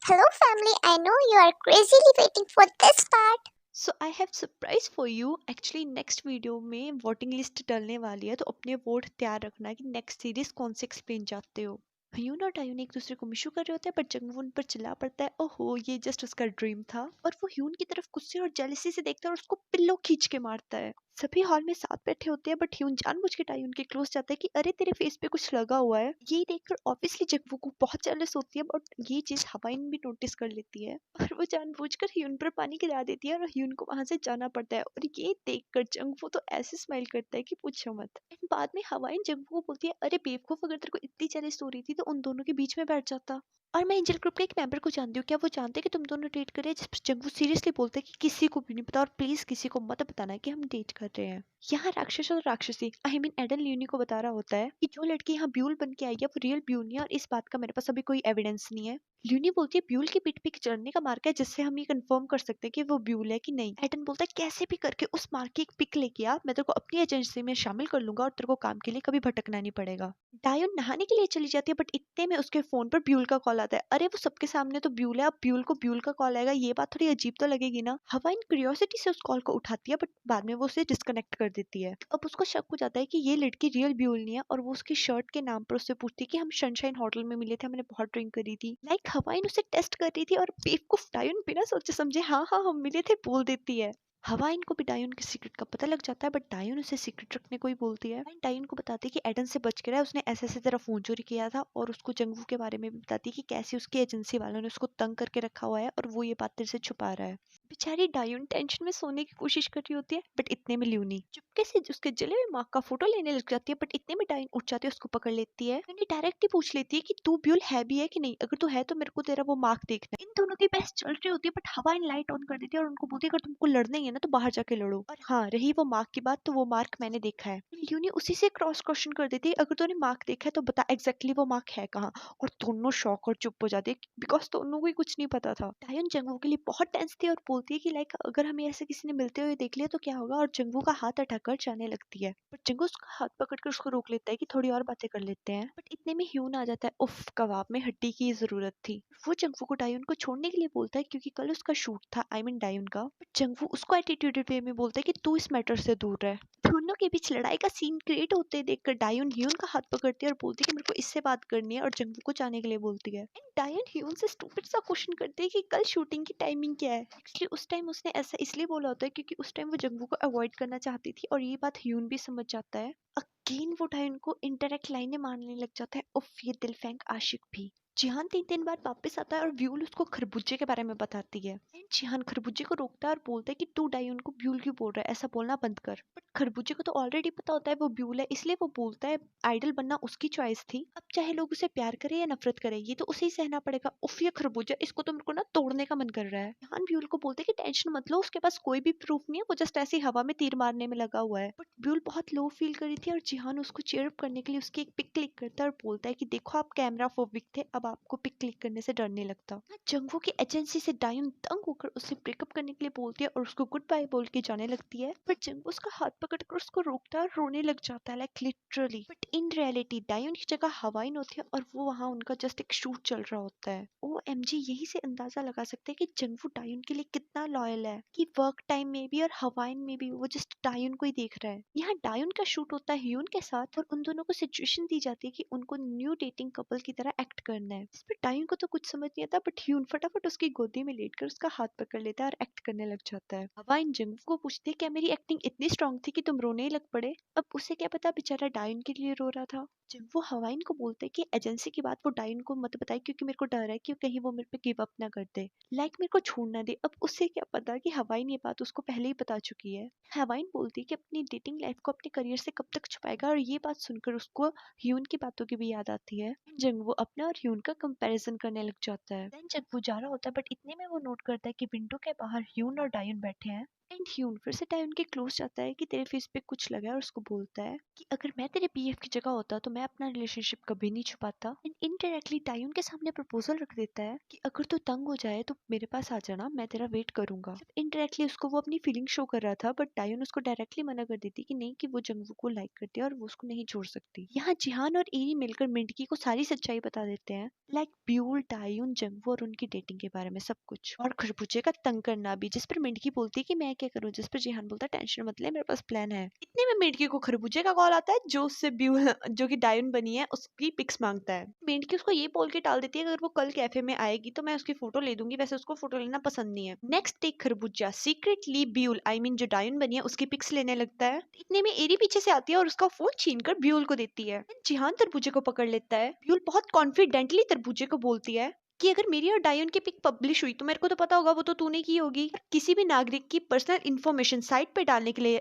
Hello, family. I know you are crazily waiting for this part. So I have surprise for you. Actually next video में voting list डलने वाली है, तो अपने vote तैयार रखना कि नेक्स्ट सीरीज कौन से एक्सप्लेन चाहते हो। ह्यून और टायून एक दूसरे को मिशू कर रहे होते हैं, पर जंगवू उन पर चिल्ला पड़ता है, ओहो ये जस्ट उसका ड्रीम था। और वो ह्यून की तरफ गुस्से और जेलसी से देखता है और उसको पिल्लो खींच के मारता है। सभी हॉल में साथ बैठे होते हैं, बट ह्यून जानबूझ के टायून के क्लोज जाता है कि अरे तेरे फेस पे कुछ लगा हुआ है। ये देखकर ऑब्वियसली जंगवू को बहुत जेलस होती है, बट ये चीज हवाइन भी नोटिस कर लेती है और वो जानबूझकर ह्यून पर पानी गिरा देती है और ह्यून को वहां से जाना पड़ता है। और ये देखकर जंगवू तो ऐसे स्माइल करता है कि पूछो मत। एंड बाद में हवाइन जंगवू को बोलती है, अरे बेवकूफ, अगर तेरे को इतनी जेलस हो रही थी तो उन दोनों के बीच में बैठ जाता। और मैं एंजल ग्रुप के एक मेंबर को जानती हूँ, क्या वो जानते हैं कि तुम दोनों डेट कर रहे हैं? जिस पर जंगवू सीरियसली बोलते हैं कि किसी को भी नहीं पता और प्लीज किसी को मत बताना कि हम डेट कर रहे हैं। यहाँ राक्षस और राक्षसी आई मीन एडन ल्यूनी को बता रहा होता है कि जो लड़की यहाँ ब्यूल बन के आई है वो रियल ब्यूल नहीं है, और इस बात का मेरे पास अभी कोई एविडेंस नहीं है। ल्यूनी बोलती है ब्यूल की पीठ पे एक चढ़ने का मार्क है जिससे हम ये कंफर्म कर सकते हैं कि वो ब्यूल है कि नहीं। एडन बोलता है कैसे भी करके उस मार्क की एक पिक लेके आ, मैं तेरे को अपनी एजेंसी में शामिल कर लूंगा और तेरे को काम के लिए कभी भटकना नहीं पड़ेगा। डायोन नहाने के लिए चली जाती है, बट इतने में उसके फोन पर ब्यूल का कॉल आता है। अरे वो सबके सामने तो ब्यूल है, अब ब्यूल को ब्यूल का कॉल आएगा, ये बात थोड़ी अजीब तो लगेगी ना। हवाइन क्यूरियोसिटी से उस कॉल को उठाती है, बट बाद में वो उसे डिस्कनेक्ट कर देती है। अब उसको शक हो जाता है कि ये लड़की रियल ब्यूल नहीं है, और वो उसकी शर्ट के नाम पर उससे पूछती है कि हम सनशाइन होटल में मिले थे, हमने बहुत ड्रिंक करी थी। लाइक हवाइन उसे टेस्ट कर रही थी, और बेवकूफ डायोन बिना सोचे समझे हाँ हाँ हम मिले थे बोल देती है। हवाइन को भी डायोन के सीक्रेट का पता लग जाता है, बट डायोन उसे सीक्रेट रखने को ही बोलती है। डायोन को बताती है कि एडन से बच के रहा है, उसने ऐसे ऐसे तेरा फोन चोरी किया था, और उसको जंगवू के बारे में भी बताती है कि कैसे उसकी एजेंसी वालों ने उसको तंग करके रखा हुआ है और वो ये बात तेरे से छुपा रहा है। बेचारी डायोन टेंशन में सोने की कोशिश कर रही होती है, बट इतने में ल्यूनी चुपके से उसके जले हुए मार्क का फोटो लेने लग जाती है, बट इतने में डायोन उठ जाती है, उसको पकड़ लेती है। ल्यूनी डायरेक्ट ही पूछ लेती है कि तू ब्यूल है भी है कि नहीं, अगर तू है तो मेरे को तेरा वो मार्क देखना है। इन दोनों की बहस चल रही होती है, बट हवाइन लाइट ऑन कर देती है और उनको बोलती है अगर तुमको लड़ना ही है ना तो बाहर जाके लड़ो। और हाँ, रही वो मार्क की बात, तो वो मार्क मैंने देखा है। ल्यूनी उसी से क्रॉस क्वेश्चन कर देती है, अगर तूने मार्क देखा है तो बता एग्जैक्टली वो मार्क है कहाँ। और दोनों शॉक और चुप हो जाते हैं, बिकॉज दोनों को ही कुछ नहीं पता था। डायन जंगवू के लिए बहुत टेंस थी और बोलती है कि लाइक अगर हमें ऐसे किसी ने मिलते हुए देख लिया तो क्या होगा, और जंगवू का हाथ अटाकर जाने लगती है। बट जंगवू उसका हाथ पकड़कर उसको रोक लेता है कि थोड़ी और बातें कर लेते हैं। बट इतने में ह्यून आ जाता है, उफ कबाब में हड्डी की जरूरत थी। वो जंगवू को डायन को छोड़ने के लिए बोलता है क्योंकि कल उसका शूट था, आई मीन डायन का। बट जंगवू उसको एटीट्यूडेड वे में बोलता है कि तू इस मैटर से दूर रह। दोनों के बीच लड़ाई का सीन क्रिएट होते देखकर डायन ह्यून का हाथ पकड़ती है और बोलती है कि मेरे को इससे बात करनी है, और जंगवू को जाने के लिए बोलती है। एंड डायन ह्यून से स्टूपिड सा क्वेश्चन करती है कि कल शूटिंग की टाइमिंग क्या है। एक्चुअली उस टाइम उसने ऐसा इसलिए बोला होता है क्योंकि उस टाइम वो जंगवू को अवॉइड करना चाहती थी, और ये बात ह्यून भी समझ जाता है। अगेन वो डायन को इंटरेक्ट लाइनें मारने लग जाता है, उफ ये दिल फेंक आशिक भी। जिहान 3 दिन बाद वापस आता है और व्यूल उसको खरबूजे के बारे में बताती है। जिहान खरबूजे को रोकता है और बोलता है कि तू डायन को ब्यूल क्यों बोल रहा है, ऐसा बोलना बंद कर। बट खरबूजे को तो ऑलरेडी पता होता है वो ब्यूल है, इसलिए वो बोलता है आइडल बनना उसकी चॉइस थी, अब चाहे लोग उसे प्यार करे या नफरत करे ये तो उसे ही सहना पड़ेगा। उफ ये खरबूजा, इसको तो मेरे को ना तोड़ने का मन कर रहा है। जिहान ब्यूल को बोलते हैं कि टेंशन मत लो, उसके पास कोई भी प्रूफ नहीं है, वो जस्ट ऐसी हवा में तीर मारने में लगा हुआ है। बट ब्यूल बहुत लो फील कर रही थी, और जिहान उसको चीयर अप करने के लिए उसकी एक पिक क्लिक करता है और बोलता है कि देखो आप कैमरा फोबिक थे, अब आपको पिक क्लिक करने से डर नहीं लगता। जंगवू की एजेंसी से डायन तंग होकर उससे ब्रेकअप करने के लिए बोलती है और उसको गुड बाय बोल के जाने लगती है। बट जंगवू उसका हाथ पकड़कर उसको रोकता है और रोने लग जाता है, like literally. But in reality डायन की जगह हवाइन होती है, और वो वहां उनका जस्ट एक शूट चल रहा होता है। ओ एम जी, यही से अंदाजा लगा सकते हैं कि जंगवू डायन के लिए कितना लॉयल है, कि वर्क टाइम में भी और हवाइन में भी वो जस्ट डायन को ही देख रहा है। यहाँ डायन का शूट होता है ह्यून के साथ, और उन दोनों को सिचुएशन दी जाती है कि उनको न्यू डेटिंग कपल की तरह एक्ट करना है। इस पर डायन को तो कुछ समझ नहीं आता, बट ह्यून फटाफट उसकी गोदी में लेटकर उसका हाथ पकड़ लेता है और एक्ट करने लग जाता है। हवाइन जंगवू को पूछती है क्या मेरी एक्टिंग इतनी स्ट्रांग थी कि तुम रोने ही लग पड़े। अब उसे क्या पता बेचारा डायन के लिए रो रहा था। जब वो हवाइन को बोलते कि एजेंसी की बात वो डायन को मत बताए क्योंकि मेरे को डर है कि कहीं वो मेरे पे गिव अप ना कर दे, लाइक मेरे को छोड़ ना दे। अब उसे क्या पता कि हवाइन ये बात उसको पहले ही बता चुकी है। हवाइन बोलती है कि अपनी डेटिंग लाइफ को अपने करियर से कब तक छुपाएगा, और ये बात सुनकर उसको ह्यून की बातों की भी याद आती है। जंगवू अपना और ह्यून का कंपैरिजन करने लग जाता है। देन जंगवू जा रहा होता है, बट इतने में वो नोट करता है कि विंडो के बाहर ह्यून और डायन बैठे हैं। एंड ह्यून फिर से डायोन के क्लोज जाता है कि तेरे फेस पे कुछ लगा है और उसको बोलता है कि अगर मैं तेरे बीएफ की जगह होता तो मैं अपना रिलेशनशिप कभी नहीं छुपाता। एंड इनडायरेक्टली डायोन के सामने प्रपोजल रख देता है कि अगर तू तंग हो जाए तो मेरे पास आ जाना, मैं तेरा वेट करूंगा। इनडायरेक्टली उसको वो अपनी फीलिंग शो कर रहा था, बट डायोन उसको डायरेक्टली मना कर देती कि नहीं, कि वो जंगवू को लाइक करती है और वो उसको नहीं छोड़ सकती। यहाँ जिहान और एरी मिलकर मिंटकी को सारी सच्चाई बता देते हैं, लाइक ब्यूल, डायोन, जंगवू और उनकी डेटिंग के बारे में सब कुछ, और खरबूजे का तंग करना भी, जिस पर मिंटकी बोलती है कि मैं क्या करूं, जिस पर जिहान बोलता है टेंशन मत ले, मेरे पास प्लान है। इतने में मिंटकी को खरबूजे का कॉल आता है, जो उससे ब्यूल जो कि डायोन बनी है उसकी पिक्स मांगता है। मिंटकी उसको ये बोल के टाल देती है अगर वो कल कैफे में आएगी तो मैं उसकी फोटो ले दूंगी, वैसे उसको फोटो लेना पसंद नहीं है। नेक्स्ट डे खरबूजा सीक्रेटली ब्यूल जो डायोन बनी है उसकी पिक्स लेने लगता है। इतने में एरी पीछे से आती है और उसका फोन छीनकर ब्यूल को देती है। जिहान तरबूजे को पकड़ लेता है। ब्यूल बहुत कॉन्फिडेंटली तरबूजे को बोलती है कि अगर मेरी और डायोन की पिक पब्लिश हुई तो मेरे को तो पता होगा, वो तो तूने की होगी। किसी भी नागरिक की पर्सनल इन्फॉर्मेशन साइट पे डालने के लिए,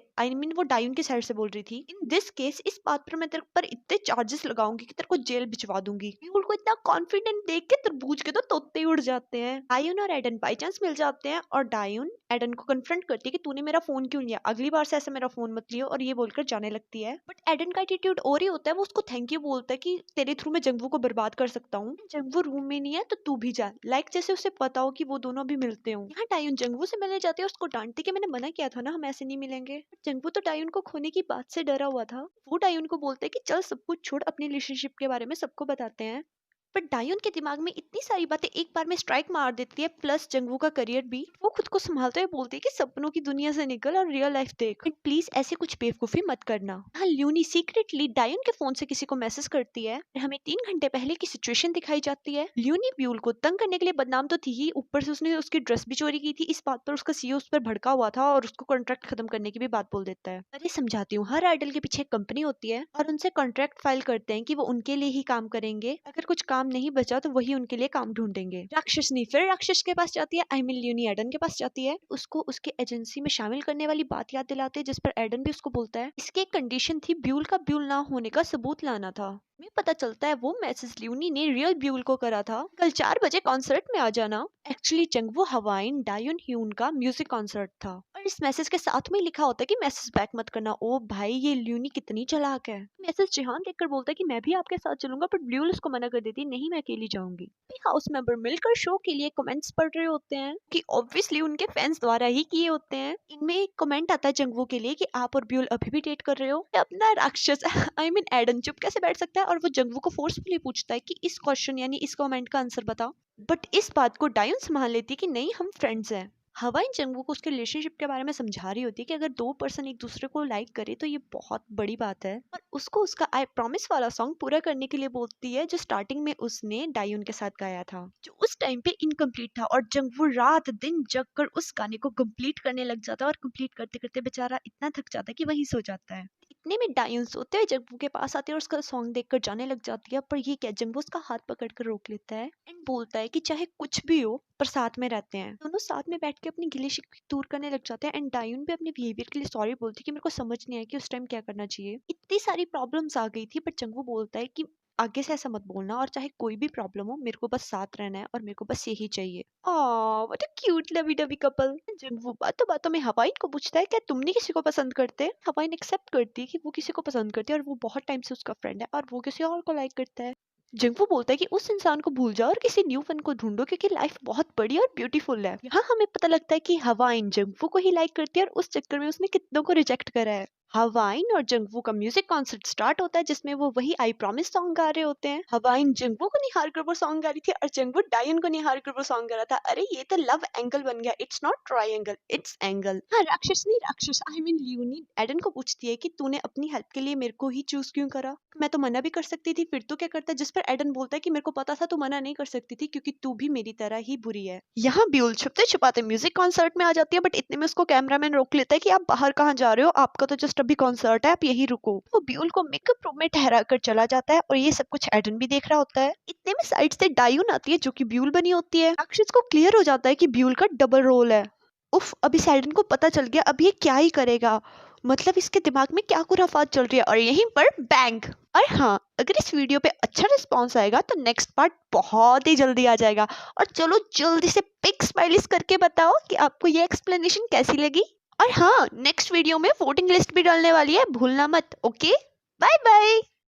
वो डायोन की साइड से बोल रही थी, इन दिस केस इस बात पर मैं तेरे पर इतने चार्जेस लगाऊंगी कि तेरे को जेल भिजवा दूंगी। ब्यूल को इतना कॉन्फिडेंट देख के तरबूज के तो तोते ही उड़ जाते हैं। डायोन और एडन बाई चांस मिल जाते हैं और डायोन एडन को कन्फ्रंट करती है कि तूने मेरा फोन क्यों लिया, अगली बार से ऐसा मेरा फोन मत लियो, और ये बोलकर जाने लगती है। बट एडन का एटीट्यूड और ही होता है, वो उसको थैंक यू बोलता है कि तेरे थ्रू मैं जंगवू को बर्बाद कर सकता हूँ, जंगवू रूम में नहीं है तो तू भी जा, लाइक जैसे उसे पता हो कि वो दोनों अभी मिलते हो। यहाँ डायोन जंगवू से मिलने जाती है, उसको डांटती कि मैंने मना किया था ना, हम ऐसे नहीं मिलेंगे। जंगवू तो डायोन को खोने की बात से डरा हुआ था। वो डायोन को बोलते है कि चल सब कुछ छोड़, अपनी रिलेशनशिप के बारे में सबको बताते हैं। बट डायोन के दिमाग में इतनी सारी बातें एक बार में स्ट्राइक मार देती है, प्लस जंगवू का करियर भी। वो खुद को संभालते हुए बोलती है कि सपनों की दुनिया से निकल और रियल लाइफ देख, प्लीज ऐसे कुछ बेवकूफी मत करना। हाँ, ल्यूनी सीक्रेटली डायोन के फोन से किसी को मैसेज करती है। हमें 3 घंटे पहले की सिचुएशन दिखाई जाती है। ल्यूनी ब्यूल को तंग करने के लिए बदनाम तो थी ही, ऊपर से उसने उसकी ड्रेस भी चोरी की थी। इस बात पर उसका सीईओ उस पर भड़का हुआ था और उसको कॉन्ट्रैक्ट खत्म करने की भी बात बोल देता है। अरे समझाती हूँ, हर आइडल के पीछे एक कंपनी होती है और उनसे कॉन्ट्रैक्ट फाइल करते हैं कि वो उनके लिए ही काम करेंगे, अगर कुछ काम नहीं बचा तो वही उनके लिए काम ढूंढेंगे। राक्षसनी फिर राक्षस के पास जाती है, ल्यूनी एडन के पास जाती है, उसको उसके एजेंसी में शामिल करने वाली बात याद दिलाते हैं, जिस पर एडन भी उसको बोलता है इसकी एक कंडीशन थी, ब्यूल का ब्यूल ना होने का सबूत लाना था। हमें पता चलता है वो मैसेज ल्यूनी ने रियल ब्यूल को करा था, कल 4 बजे कॉन्सर्ट में आ जाना। एक्चुअली जंगवू हवाइन डायोन ह्यून का म्यूजिक कॉन्सर्ट था और इस मैसेज के साथ में लिखा होता है कि मैसेज बैक मत करना। ओ भाई, ये ल्यूनी कितनी चालाक है। मैसेज जिहान देखकर बोलता है कि मैं भी आपके साथ चलूंगा, बट ब्यूल उसको मना कर देती, नहीं मैं अकेली जाऊंगी। हाउस मेंबर मिलकर शो के लिए कमेंट्स पढ़ रहे होते हैं कि ऑब्वियसली उनके फैंस द्वारा ही किए होते हैं। इनमें एक कमेंट आता है जंगवू के लिए कि आप और ब्यूल अभी भी डेट कर रहे हो। अपना राक्षस एडन चुप कैसे बैठ सकता है और वो जंगवू को फोर्सफुली पूछता है कि इस क्वेश्चन यानी इस कमेंट का आंसर बता। बट इस बात को डायोन संभाल लेती कि नहीं, हम फ्रेंड्स हैं। हवाइन जंगवू को उसके रिलेशनशिप के बारे में समझा रही होती है कि अगर 2 पर्सन एक दूसरे को लाइक करे तो ये बहुत बड़ी बात है, और उसको उसका आई प्रॉमिस वाला सॉन्ग पूरा करने के लिए बोलती है, जो स्टार्टिंग में उसने डायोन के साथ गाया था, जो उस टाइम पे इनकम्प्लीट था। और जंगवू रात दिन जग कर उस गाने को कंप्लीट करने लग जाता है और कंप्लीट करते करते बेचारा इतना थक जाता है कि वहीं सो जाता है। इतने में डायोन सोते हुए जंगवू के पास आती है और उसका सॉन्ग देखकर जाने लग जाती है, पर ये क्या, जंगवू उसका हाथ पकड़कर रोक लेता है एंड बोलता है कि चाहे कुछ भी हो पर साथ में रहते हैं। दोनों साथ में बैठ के अपनी गिले शिकवे दूर करने लग जाते हैं एंड डायोन भी अपने बिहेवियर के लिए सॉरी बोलती है कि मेरे को समझ नहीं आया कि उस टाइम क्या करना चाहिए, इतनी सारी प्रॉब्लम्स आ गई थी। बट जंगवू बोलता है कि आगे से ऐसा मत बोलना, और चाहे कोई भी प्रॉब्लम हो मेरे को बस साथ रहना है और मेरे को बस यही चाहिए। Oh what a cute lovey dovey couple. Jungwoo बातों बातों में हवाइन को पूछता है क्या तुमने किसी को पसंद करते? हवाइन एक्सेप्ट करती है कि वो किसी को पसंद करती है और वो बहुत टाइम से उसका फ्रेंड है और वो किसी और को लाइक करता है। जंगवू बोलता है कि उस इंसान को भूल जाओ और किसी न्यू फन को ढूंढो, क्योंकि लाइफ बहुत बड़ी और ब्यूटीफुल है। यहाँ हमें पता लगता है कि हवाइन जंगवू को ही लाइक करती है और उस चक्कर में उसने कितनों को रिजेक्ट करा है। हवाइन और जंगवू का म्यूजिक कॉन्सर्ट स्टार्ट होता है, जिसमें वो वही आई प्रॉमिस सॉन्ग गा रहे होते हैं। हवाइन जंगवू को निहार कर वो सॉन्ग गा रही थी और जंगवू डायन को निहार कर वो सॉन्ग गा रहा था। अरे ये तो लव एंगल बन गया, it's not triangle, it's angle. हाँ, राक्षस ल्यूनी एडन को पूछती है कि तूने अपनी हेल्प के लिए मेरे को ही चूज क्यों करा, मैं तो मना भी कर सकती थी, फिर तू क्या करता? जिस पर एडन बोलता है कि मेरे को पता था तू मना नहीं कर सकती थी क्योंकि तू भी मेरी तरह ही बुरी है। यहाँ ब्यूल छुपते छुपाते म्यूजिक कॉन्सर्ट में आ जाती है, बट इतने में उसको कैमरामैन रोक लेता है कि आप बाहर कहाँ जा रहे हो, आपका तो जस्ट अभी कॉन्सर्ट है, आप यही रुको। वो ब्यूल को मेकअप रूम में ठहरा कर चला जाता है और ये सब कुछ एडन भी देख रहा होता है। इतने में साइड से डायून आती है जो कि ब्यूल बनी होती है। राक्षस को क्लियर हो जाता है कि ब्यूल का डबल रोल है। उफ, अभी एडन को पता चल गया, अब ये क्या ही करेगा, मतलब इसके दिमाग में क्या खुराफात चल रही है। और यहीं पर बैंक। और हाँ, अगर इस वीडियो पे अच्छा रिस्पॉन्स आएगा तो नेक्स्ट पार्ट बहुत ही जल्दी आ जाएगा। और चलो जल्दी से पिक स्माइलीज करके बताओ कि आपको ये एक्सप्लेनेशन कैसी लगी। और हाँ, नेक्स्ट वीडियो में वोटिंग लिस्ट भी डालने वाली है, भूलना मत। Okay, bye bye.